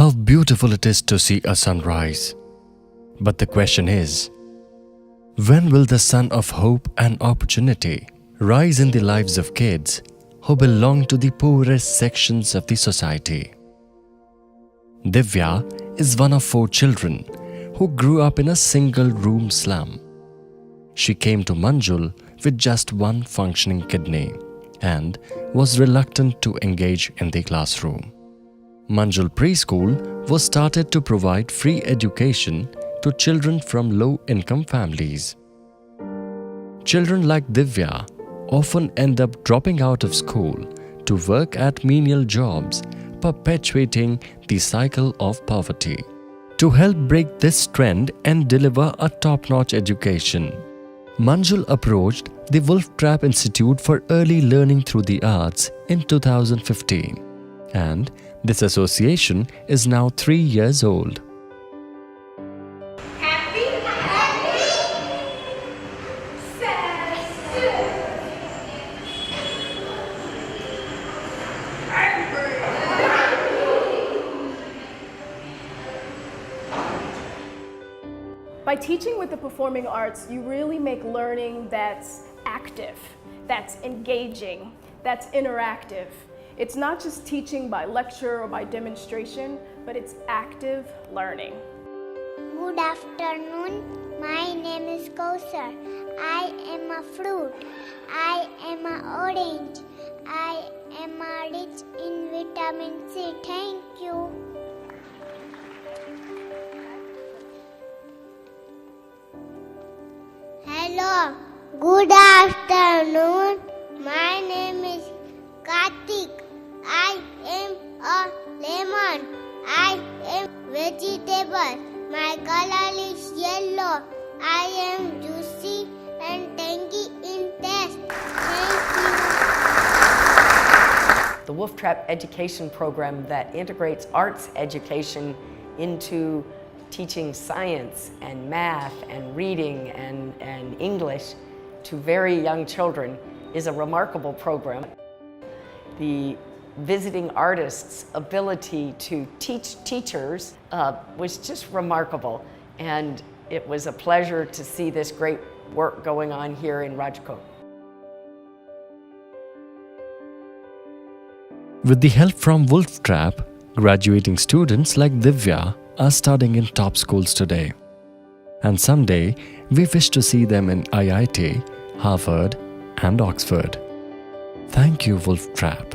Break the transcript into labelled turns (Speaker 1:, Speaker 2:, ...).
Speaker 1: How beautiful it is to see a sunrise. But the question is, when will the sun of hope and opportunity rise in the lives of kids who belong to the poorest sections of the society? Divya is one of 4 children who grew up in a single-room slum. She came to Manjul with just one functioning kidney and was reluctant to engage in the classroom. Manjul Preschool was started to provide free education to children from low-income families. Children like Divya often end up dropping out of school to work at menial jobs, perpetuating the cycle of poverty. To help break this trend and deliver a top-notch education, Manjul approached the Wolf Trap Institute for Early Learning Through the Arts in 2015, and this association is now 3 years old.
Speaker 2: By teaching with the performing arts, you really make learning that's active, that's engaging, that's interactive. It's not just teaching by lecture or by demonstration, but it's active learning.
Speaker 3: Good afternoon. My name is Kausar. I am a fruit. I am an orange. I am rich in vitamin C. Thank you. Hello. Good afternoon. My name is Kartik. I am a lemon. I am vegetable. My color is yellow. I am juicy and tangy in taste. Thank you.
Speaker 4: The Wolf Trap education program that integrates arts education into teaching science and math and reading and English to very young children is a remarkable program. The visiting artists' ability to teach teachers was just remarkable, and it was a pleasure to see this great work going on here in Rajkot.
Speaker 1: With the help from Wolf Trap, graduating students like Divya are studying in top schools today. And someday, we wish to see them in IIT, Harvard, and Oxford. Thank you, Wolf Trap.